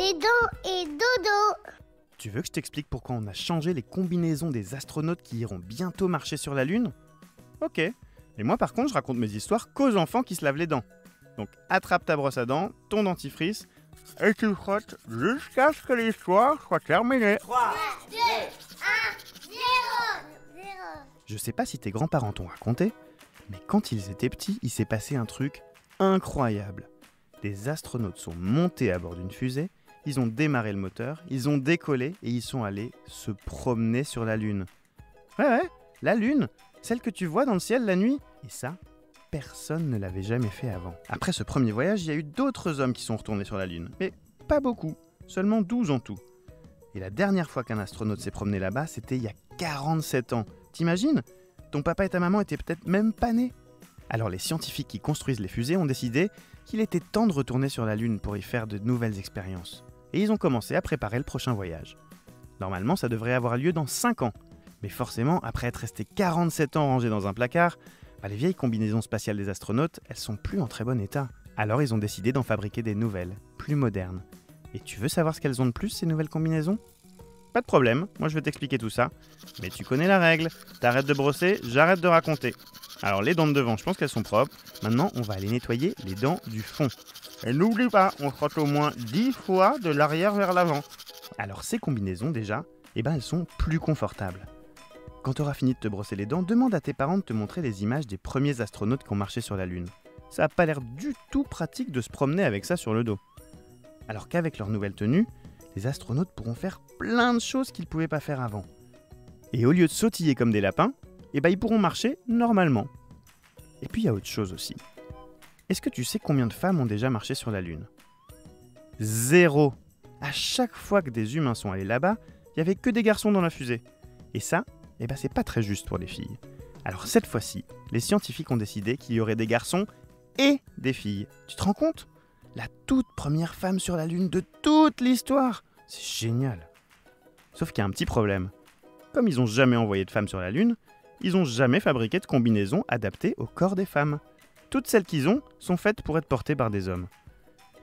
les dents et dodo. Tu veux que je t'explique pourquoi on a changé les combinaisons des astronautes qui iront bientôt marcher sur la Lune ? Ok. Et moi par contre, je raconte mes histoires qu'aux enfants qui se lavent les dents. Donc attrape ta brosse à dents, ton dentifrice, et tu frottes jusqu'à ce que l'histoire soit terminée. 3, 2, 1, 0. Je sais pas si tes grands-parents t'ont raconté, mais quand ils étaient petits, il s'est passé un truc incroyable. Des astronautes sont montés à bord d'une fusée, ils ont démarré le moteur, ils ont décollé et ils sont allés se promener sur la Lune. Ouais, la Lune, celle que tu vois dans le ciel la nuit. Et ça, personne ne l'avait jamais fait avant. Après ce premier voyage, il y a eu d'autres hommes qui sont retournés sur la Lune, mais pas beaucoup, seulement 12 en tout. Et la dernière fois qu'un astronaute s'est promené là-bas, c'était il y a 47 ans. T'imagines ? Ton papa et ta maman étaient peut-être même pas nés. Alors les scientifiques qui construisent les fusées ont décidé qu'il était temps de retourner sur la Lune pour y faire de nouvelles expériences. Et ils ont commencé à préparer le prochain voyage. Normalement, ça devrait avoir lieu dans 5 ans. Mais forcément, après être resté 47 ans rangés dans un placard, les vieilles combinaisons spatiales des astronautes, elles sont plus en très bon état. Alors ils ont décidé d'en fabriquer des nouvelles, plus modernes. Et tu veux savoir ce qu'elles ont de plus, ces nouvelles combinaisons ? Pas de problème, moi je vais t'expliquer tout ça. Mais tu connais la règle, t'arrêtes de brosser, j'arrête de raconter. Alors les dents de devant, je pense qu'elles sont propres. Maintenant, on va aller nettoyer les dents du fond. Et n'oublie pas, on frotte au moins 10 fois de l'arrière vers l'avant. Alors ces combinaisons déjà, elles sont plus confortables. Quand tu auras fini de te brosser les dents, demande à tes parents de te montrer les images des premiers astronautes qui ont marché sur la Lune. Ça n'a pas l'air du tout pratique de se promener avec ça sur le dos. Alors qu'avec leur nouvelle tenue, les astronautes pourront faire plein de choses qu'ils ne pouvaient pas faire avant. Et au lieu de sautiller comme des lapins, ils pourront marcher normalement. Et puis il y a autre chose aussi. Est-ce que tu sais combien de femmes ont déjà marché sur la Lune ? 0. À chaque fois que des humains sont allés là-bas, il n'y avait que des garçons dans la fusée. Et ça, c'est pas très juste pour les filles. Alors cette fois-ci, les scientifiques ont décidé qu'il y aurait des garçons et des filles. Tu te rends compte ? La toute première femme sur la Lune de toute l'histoire. C'est génial. Sauf qu'il y a un petit problème. Comme ils n'ont jamais envoyé de femmes sur la Lune, ils n'ont jamais fabriqué de combinaisons adaptées au corps des femmes. Toutes celles qu'ils ont sont faites pour être portées par des hommes.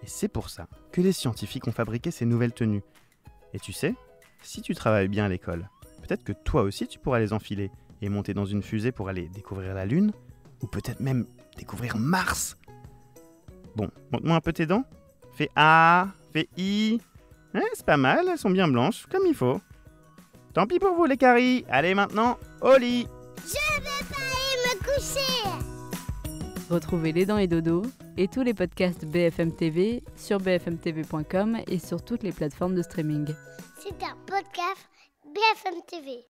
Et c'est pour ça que les scientifiques ont fabriqué ces nouvelles tenues. Et tu sais, si tu travailles bien à l'école, peut-être que toi aussi tu pourras les enfiler et monter dans une fusée pour aller découvrir la Lune, ou peut-être même découvrir Mars. Bon, montre-moi un peu tes dents. Fais A, fais I. C'est pas mal, elles sont bien blanches, comme il faut. Tant pis pour vous les caries, allez maintenant, au lit. Je vais pas aller me coucher. Retrouvez Les Dents et Dodo et tous les podcasts BFM TV sur bfmtv.com et sur toutes les plateformes de streaming. C'est un podcast BFM TV.